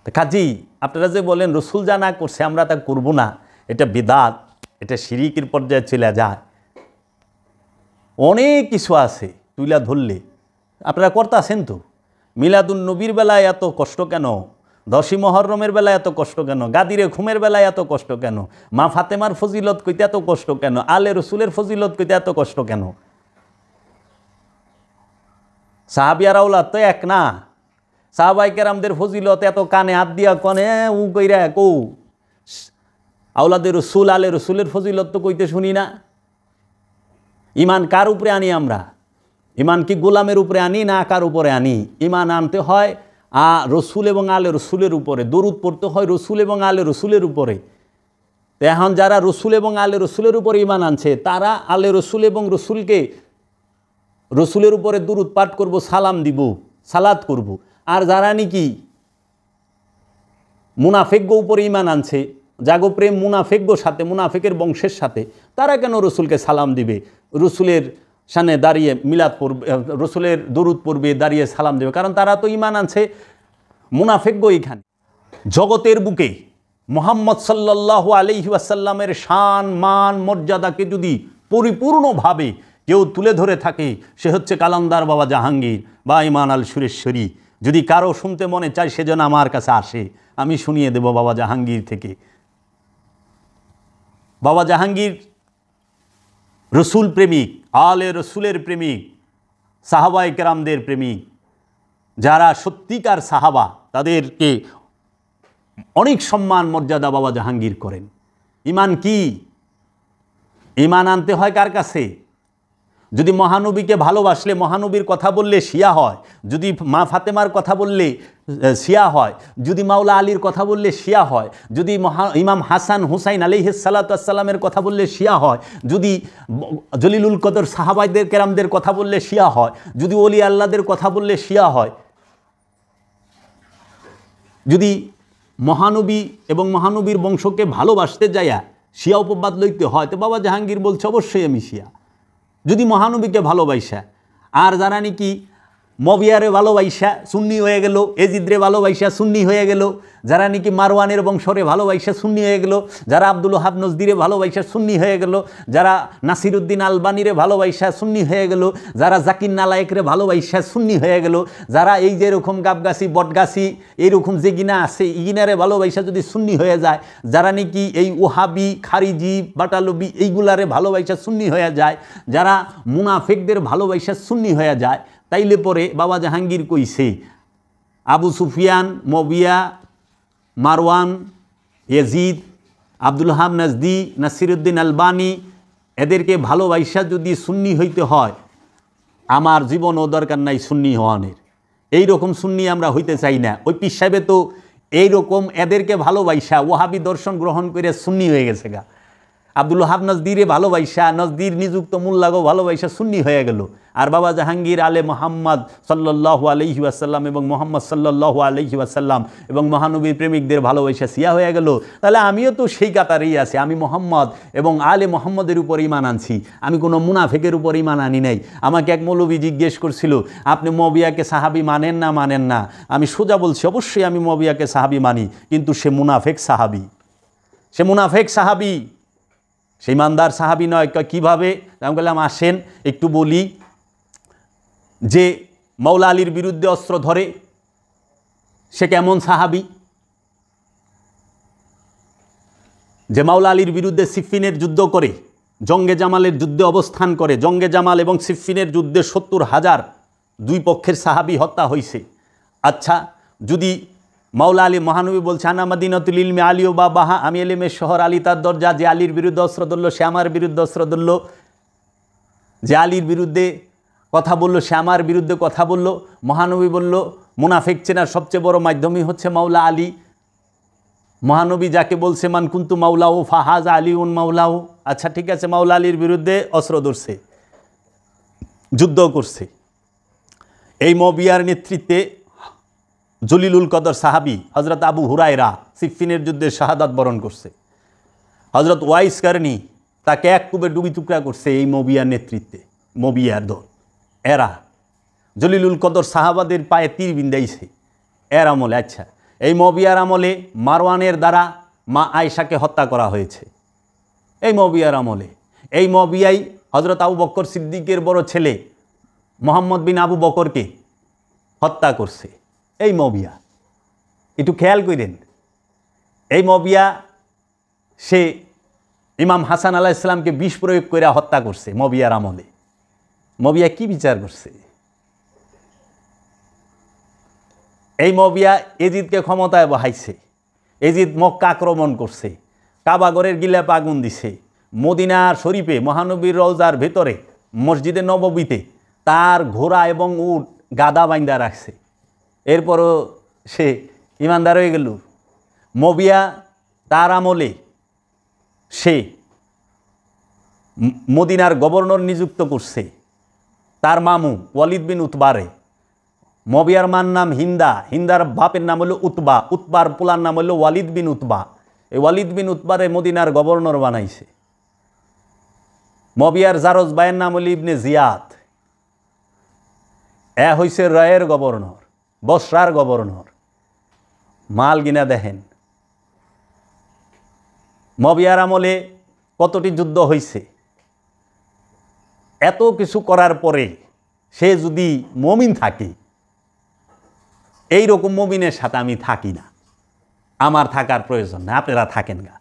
কাজী আপনারা যে বলেন রসুল যা না করছে আমরা তা করব না, এটা বিদআত, এটা শিরিকের পর্যায়ে চলে যায়। অনেক কিছু আছে তুইলা ধরলে, আপনারা করতেছেন তো। মিলাদুন নবীর বেলায় এত কষ্ট কেন? 10ই মুহররমের বেলায় এত কষ্ট কেন? গাদিরে ঘুমের বেলায় এত কষ্ট কেন? মা ফাতেমার ফজিলত কইতে এত কষ্ট কেন? আলে রসুলের ফজিলত কইতে এত কষ্ট কেন? সাহাবিয়ার আওলাদ তো এক না। সাহাবায়ে কেরামদের ফজিলত এত কানে হাত দিয়া কনে উ কইরা কৌ আওলাদের রসুল আলে রসুলের ফজিলত তো কইতে শুনি না। ইমান কার উপরে আনি আমরা? ইমান কি গোলামের উপরে আনি না কার উপরে আনি? ইমান আনতে হয় রসুল এবং আলে রসুলের উপরে, দরুদ পড়তে হয় রসুল এবং আলে রসুলের উপরে। তো এখন যারা রসুল এবং আলে রসুলের উপরে ইমান আনছে তারা আলে রসুল এবং রসুলকে রসুলের উপরে দরুদ পাঠ করব, সালাম দিব, সালাত করব। আর যারা নাকি মুনাফেকগো উপরে ইমান আনছে, জাগো প্রেম মুনাফেকগো সাথে, মুনাফেকের বংশের সাথে, তারা কেন রসুলকে সালাম দিবে? রসুলের সামনে দাঁড়িয়ে মিলাদ পড়বে, রসুলের দরুদ পড়বে, দাঁড়িয়ে সালাম দেবে? কারণ তারা তো ইমান আনছে মুনাফেকগো। এখানে জগতের বুকে মুহাম্মদ সাল্লাল্লাহু আলাইহি ওয়াসাল্লামের শান মান মর্যাদাকে যদি পরিপূর্ণভাবে কেউ তুলে ধরে থাকে, সে হচ্ছে কালান্দার বাবা জাহাঙ্গীর বা ইমান আল সুরেশ্বরী। যদি কারো শুনতে মনে চায় সেজন্য আমার কাছে আসে, আমি শুনিয়ে দেব বাবা জাহাঙ্গীর থেকে। বাবা জাহাঙ্গীর রসুল প্রেমিক, আলে রসুলের প্রেমিক, সাহাবায়ে কেরামদের প্রেমিক। যারা সত্যিকার সাহাবা তাদেরকে অনেক সম্মান মর্যাদা বাবা জাহাঙ্গীর করেন। ইমান কি? ইমান আনতে হয় কার কাছে? যদি মহানবীকে ভালোবাসলে, মহানবীর কথা বললে শিয়া হয়, যদি মা ফাতেমার কথা বললে শিয়া হয়, যদি মাওলা আলীর কথা বললে শিয়া হয়, যদি ইমাম হাসান হুসাইন আলাইহিস সালাতু ওয়াস সালামের কথা বললে শিয়া হয়, যদি জলিলুল কদর সাহাবাদের কেরামদের কথা বললে শিয়া হয়, যদি ওলি আল্লাহদের কথা বললে শিয়া হয়, যদি মহানবী এবং মহানবীর বংশকে ভালোবাসতে যাইয়া শিয়া উপবাদ লইতে হয়, তো বাবা জাহাঙ্গীর বলছে অবশ্যই আমি শিয়া। যদি মহানবীকে ভালোবাসা, আর যারা নাকি মবিয়ারে ভালোবাসা সুন্নি হয়ে গেল, এজিদরে ভালোবাসা সুন্নি হয়ে গেল, যারা নাকি মারওয়ানের বংশরে ভালোবাসা সুন্নি হয়ে গেল, যারা আব্দুল ওহাব নজদিরে ভালোবাসা সুন্নি হয়ে গেল, যারা নাসিরুদ্দিন আলবানিরে ভালোবাসা সুন্নি হয়ে গেল, যারা জাকির নালায়েকরে ভালোবাসা সুন্নি হয়ে গেল, যারা এই যে এরকম গাবগাছি বটগাছি এইরকম যে গিনা আছে ইগিনারে ভালোবাসা যদি সুন্নি হয়ে যায়, যারা নাকি এই ওহাবি খারিজি বাটালবি এইগুলারে ভালোবাসা সুন্নি হয়ে যায়, যারা মুনাফেকদের ভালোবাসা সুন্নি হয়ে যায়, তাইলে পরে বাবা জাহাঙ্গীর কইছে আবু সুফিয়ান, মবিয়া, মারওয়ান, ইয়াজিদ, আব্দুল ওহাব নজদি, নাসিরুদ্দিন আলবানি এদেরকে ভালোবাসা যদি সুন্নি হইতে হয়, আমার জীবনও দরকার নাই সুন্নি হওয়ানের। এইরকম সুন্নি আমরা হইতে চাই না। ওই পীর সাহেবে তো এইরকম এদেরকে ভালোবাসা ওহাবি দর্শন গ্রহণ করে সুন্নি হয়ে গেছে গা। আব্দুল ওহাব নজদিরে ভালোবাসা, নজদির নিযুক্ত মোল্লাগো ভালোবাসা সুন্নি হয়ে গেল। আর বাবা জাহাঙ্গীর আলে মোহাম্মদ সাল্লাল্লাহু আলাইহি ওয়াসাল্লাম এবং মোহাম্মদ সাল্লাল্লাহু আলাইহি ওয়াসাল্লাম এবং মহানবীর প্রেমিকদের ভালোবাসা শিয়া হয়ে গেল। তাহলে আমিও তো সেই কাতারেই আছি। আমি মোহাম্মদ এবং আলে মোহাম্মদের উপর ঈমান আনছি, আমি কোনো মুনাফেকের উপর ঈমান আনি নাই। আমাকে এক মৌলবী জিজ্ঞেস করছিল, আপনি মবিয়াকে সাহাবি মানেন না মানেন না? আমি সোজা বলছি অবশ্যই আমি মবিয়াকে সাহাবি মানি, কিন্তু সে মুনাফেক সাহাবি, সে মুনাফেক সাহাবি, সেই ইমানদার সাহাবি নয়। কীভাবে? আমি বললাম আসেন একটু বলি। যে মাওলা আলীর বিরুদ্ধে অস্ত্র ধরে সে কেমন সাহাবি? যে মাওলা আলীর বিরুদ্ধে সিফিনের যুদ্ধ করে, জঙ্গে জামালের যুদ্ধে অবস্থান করে, জঙ্গে জামাল এবং সিফিনের যুদ্ধে 70,000 দুই পক্ষের সাহাবি হত্যা হয়েছে। আচ্ছা, যদি মাওলা আলী মহানবী বলছে আনা মাদিনাতুল ইলমি আলী ও বাবাহা, আমি এলেমের শহর, আলী তার দরজা, যে আলীর বিরুদ্ধে অস্ত্র ধরল সে আমার বিরুদ্ধে অস্ত্র ধরল, যে আলীর বিরুদ্ধে কথা বলল সে আমার বিরুদ্ধে কথা বলল। মহানবী বলল মুনাফিক চেনার সবচেয়ে বড় মাধ্যমই হচ্ছে মাওলা আলী। মহানবী যাকে বলছে মান কুন্তু মাওলাও ফাহাজ আলী উন মাওলাও। আচ্ছা ঠিক আছে, মাওলা আলীর বিরুদ্ধে অস্ত্র ধরছে, যুদ্ধ করছে। এই মবিয়ার নেতৃত্বে জলিলুল কদর সাহাবি হজরত আবু হুরায়রা সিফিনের যুদ্ধে শাহাদাত বরণ করছে। হজরত ওয়াইস কারনি তাকে এক কুবে ডুবি টুকরা করছে এই মবিয়ার নেতৃত্বে। মবিয়ার দল এরা জলিলুল কদর সাহাবাদের পায়ে তীর বিন্দাইছে এর আমলে। আচ্ছা, এই মবিয়ার আমলে মারওয়ানের দ্বারা মা আয়েশাকে হত্যা করা হয়েছে। এই মবিয়ার আমলে এই মবিয়াই হজরত আবু বকর সিদ্দিকের বড় ছেলে মোহাম্মদ বিন আবু বকরকে হত্যা করছে। এই মবিয়া একটু খেয়াল করেন, এই মবিয়া সে ইমাম হাসান আলাইহিস ইসলামকে বিষ প্রয়োগ করে হত্যা করছে। মবিয়ার আমলে মবিয়া কি বিচার করছে? এই মবিয়া এজিদকে ক্ষমতায় বহাইছে। এজিদ মক্কা আক্রমণ করছে, কাবাগরের গিলাপে আগুন দিছে, মদিনার শরীফে মহানবীর রওজার ভেতরে মসজিদে নববীতে তার ঘোড়া এবং উট গাদা বাইন্দা রাখছে। এরপরও সে ইমানদার হয়ে গেল। মবিয়া তার আমলে সে মদিনার গভর্নর নিযুক্ত করছে তার মামু ওয়ালিদ বিন উতবারে। মবিয়ার মার নাম হিন্দা, হিন্দার বাপের নাম হলো উতবা, উতবার পোলার নাম হলো ওয়ালিদ বিন উতবা। এই ওয়ালিদ বিন উতবারে মদিনার গভর্নর বানাইছে। মবিয়ার জারজ ভাইয়ের নাম হলো ইবনে জিয়াদ। এ হইছে রয়ের গভর্নর, বসরার গভর্নর। মাল গিনা দেখেন, মবিয়ার আমলে কতটি যুদ্ধ হয়েছে। এত কিছু করার পরে সে যদি মমিন থাকে, এই রকম মমিনের সাথে আমি থাকি না, আমার থাকার প্রয়োজন না, আপনারা থাকেন না।